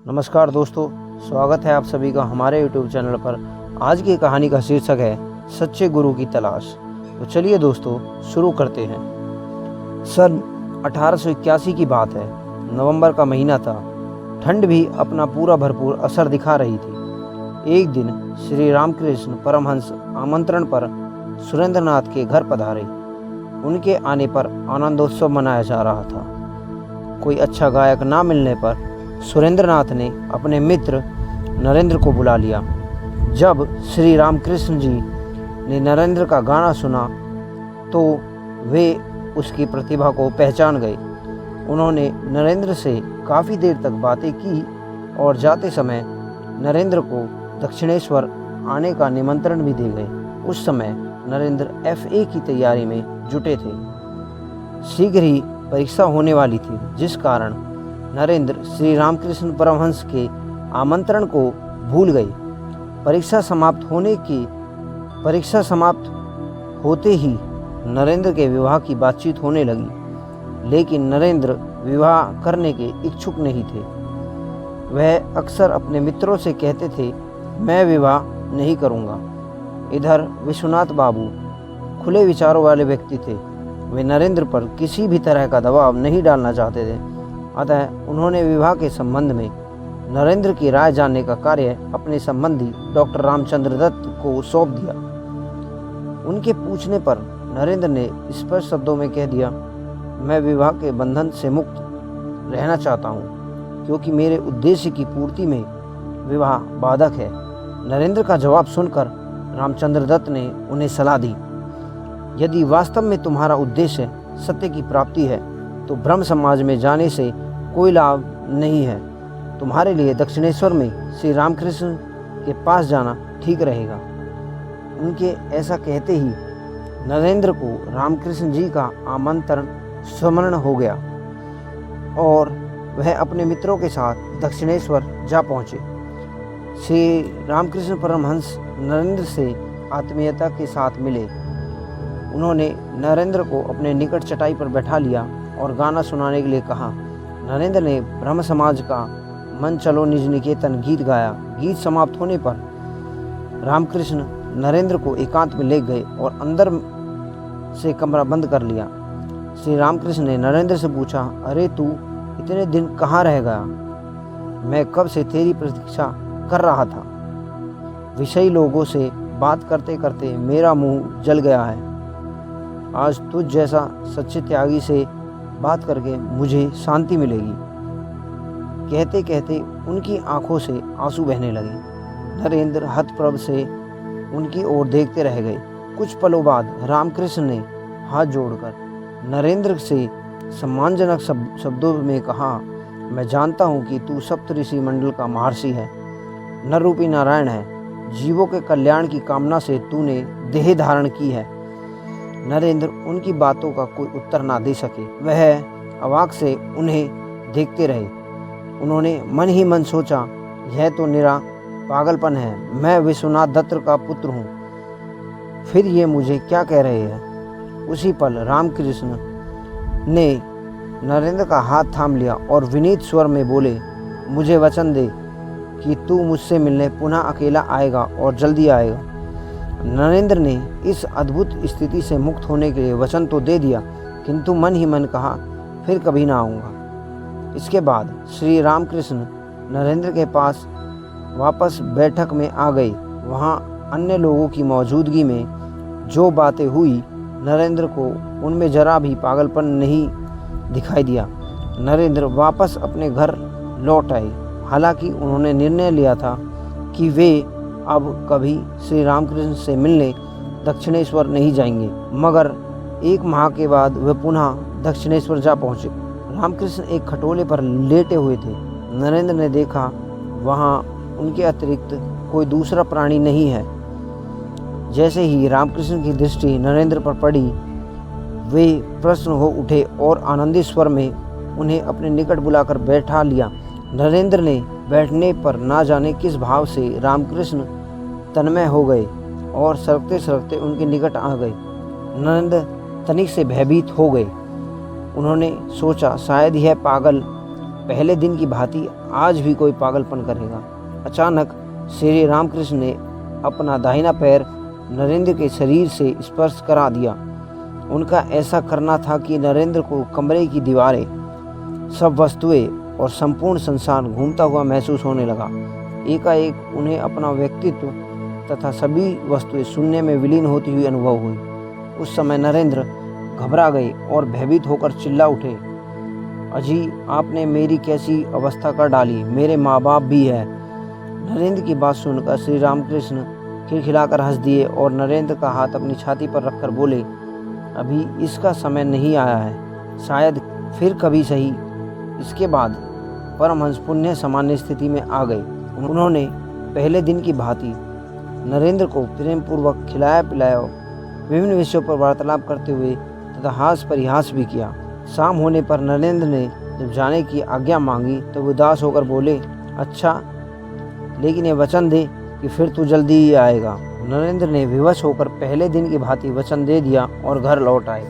नमस्कार दोस्तों, स्वागत है आप सभी का हमारे YouTube चैनल पर। आज की कहानी का शीर्षक है सच्चे गुरु की तलाश। तो चलिए दोस्तों शुरू करते हैं। सन 1881 की बात है। नवंबर का महीना था। ठंड भी अपना पूरा भरपूर असर दिखा रही थी। एक दिन श्री रामकृष्ण परमहंस आमंत्रण पर सुरेंद्रनाथ के घर पधारे। उनके आने पर आनंदोत्सव मनाया जा रहा था। कोई अच्छा गायक ना मिलने पर सुरेंद्रनाथ ने अपने मित्र नरेंद्र को बुला लिया। जब श्री रामकृष्ण जी ने नरेंद्र का गाना सुना तो वे उसकी प्रतिभा को पहचान गए। उन्होंने नरेंद्र से काफ़ी देर तक बातें की और जाते समय नरेंद्र को दक्षिणेश्वर आने का निमंत्रण भी दे गए। उस समय नरेंद्र FA की तैयारी में जुटे थे। शीघ्र ही परीक्षा होने वाली थी, जिस कारण नरेंद्र श्री रामकृष्ण परमहंस के आमंत्रण को भूल गए। परीक्षा समाप्त होते ही नरेंद्र के विवाह की बातचीत होने लगी, लेकिन नरेंद्र विवाह करने के इच्छुक नहीं थे। वह अक्सर अपने मित्रों से कहते थे, मैं विवाह नहीं करूंगा। इधर विश्वनाथ बाबू खुले विचारों वाले व्यक्ति थे। वे नरेंद्र पर किसी भी तरह का दबाव नहीं डालना चाहते थे। अतः उन्होंने विवाह के संबंध में नरेंद्र की राय जानने का कार्य अपने संबंधी डॉक्टर रामचंद्र दत्त को सौंप दिया। उनके पूछने पर नरेंद्र ने स्पष्ट शब्दों में कह दिया, मैं विवाह के बंधन से मुक्त रहना चाहता हूँ, क्योंकि मेरे उद्देश्य की पूर्ति में विवाह बाधक है। नरेंद्र का जवाब सुनकर रामचंद्र दत्त ने उन्हें सलाह दी, यदि वास्तव में तुम्हारा उद्देश्य सत्य की प्राप्ति है तो ब्रह्म समाज में जाने से कोई लाभ नहीं है। तुम्हारे लिए दक्षिणेश्वर में श्री रामकृष्ण के पास जाना ठीक रहेगा। उनके ऐसा कहते ही नरेंद्र को रामकृष्ण जी का आमंत्रण स्मरण हो गया और वह अपने मित्रों के साथ दक्षिणेश्वर जा पहुँचे। श्री रामकृष्ण परमहंस नरेंद्र से आत्मीयता के साथ मिले। उन्होंने नरेंद्र को अपने निकट चटाई पर बैठा लिया और गाना सुनाने के लिए कहा। नरेंद्र ने ब्रह्म समाज का मन चलो निज निकेतन गीत गाया। गीत समाप्त होने पर रामकृष्ण नरेंद्र को एकांत में ले गए और अंदर से कमरा बंद कर लिया। श्री रामकृष्ण ने नरेंद्र से पूछा, अरे तू इतने दिन कहाँ रह गया? मैं कब से तेरी प्रतीक्षा कर रहा था। विषयी लोगों से बात करते करते मेरा मुंह जल गया है। आज तुझ जैसा सच्चे त्यागी से बात करके मुझे शांति मिलेगी। कहते कहते उनकी आंखों से आंसू बहने लगे। नरेंद्र हतप्रभ से उनकी ओर देखते रह गए। कुछ पलों बाद रामकृष्ण ने हाथ जोड़कर नरेंद्र से सम्मानजनक शब्दों में कहा, मैं जानता हूँ कि तू सप्तऋषि मंडल का महर्षि है, नर रूपी नारायण है। जीवों के कल्याण की कामना से तूने देह धारण की है। नरेंद्र उनकी बातों का कोई उत्तर ना दे सके। वह अवाक से उन्हें देखते रहे। उन्होंने मन ही मन सोचा, यह तो निरा पागलपन है। मैं विश्वनाथ दत्त का पुत्र हूँ, फिर ये मुझे क्या कह रहे हैं। उसी पल रामकृष्ण ने नरेंद्र का हाथ थाम लिया और विनीत स्वर में बोले, मुझे वचन दे कि तू मुझसे मिलने पुनः अकेला आएगा और जल्दी आएगा। नरेंद्र ने इस अद्भुत स्थिति से मुक्त होने के लिए वचन तो दे दिया, किंतु मन ही मन कहा, फिर कभी ना आऊँगा। इसके बाद श्री रामकृष्ण नरेंद्र के पास वापस बैठक में आ गए। वहाँ अन्य लोगों की मौजूदगी में जो बातें हुई, नरेंद्र को उनमें जरा भी पागलपन नहीं दिखाई दिया। नरेंद्र वापस अपने घर लौट आए। हालांकि उन्होंने निर्णय लिया था कि वे अब कभी श्री रामकृष्ण से मिलने दक्षिणेश्वर नहीं जाएंगे, मगर 1 माह के बाद वे पुनः दक्षिणेश्वर जा पहुँचे। रामकृष्ण एक खटोले पर लेटे हुए थे। नरेंद्र ने देखा वहाँ उनके अतिरिक्त कोई दूसरा प्राणी नहीं है। जैसे ही रामकृष्ण की दृष्टि नरेंद्र पर पड़ी, वे प्रसन्न हो उठे और आनंदित स्वर में उन्हें अपने निकट बुलाकर बैठा लिया। नरेंद्र ने बैठने पर ना जाने किस भाव से रामकृष्ण तन्मय हो गए और सरकते सरकते उनके निकट आ गए। नरेंद्र तनिक से भयभीत हो गए। उन्होंने सोचा, शायद यह पागल पहले दिन की भांति आज भी कोई पागलपन करेगा। अचानक श्री रामकृष्ण ने अपना दाहिना पैर नरेंद्र के शरीर से स्पर्श करा दिया। उनका ऐसा करना था कि नरेंद्र को कमरे की दीवारें, सब वस्तुएं और संपूर्ण संसार घूमता हुआ महसूस होने लगा। एकाएक उन्हें अपना व्यक्तित्व तथा सभी वस्तुएं शून्य में विलीन होती हुई अनुभव हुई। उस समय नरेंद्र घबरा गए और भयभीत होकर चिल्ला उठे, अजी, आपने मेरी कैसी अवस्था कर डाली, मेरे माँ बाप भी है। नरेंद्र की बात सुनकर श्री रामकृष्ण खिलखिलाकर हंस दिए और नरेंद्र का हाथ अपनी छाती पर रखकर बोले, अभी इसका समय नहीं आया है, शायद फिर कभी सही। इसके बाद परमहंस पुण्य सामान्य स्थिति में आ गए। उन्होंने पहले दिन की भांति नरेंद्र को प्रेम पूर्वक खिलाया पिलाया, विभिन्न विषयों पर वार्तालाप करते हुए तथा हास परिहास भी किया। शाम होने पर नरेंद्र ने जब जाने की आज्ञा मांगी तो उदास होकर बोले, अच्छा, लेकिन ये वचन दे कि फिर तू जल्दी ही आएगा। नरेंद्र ने विवश होकर पहले दिन की भांति वचन दे दिया और घर लौट आए।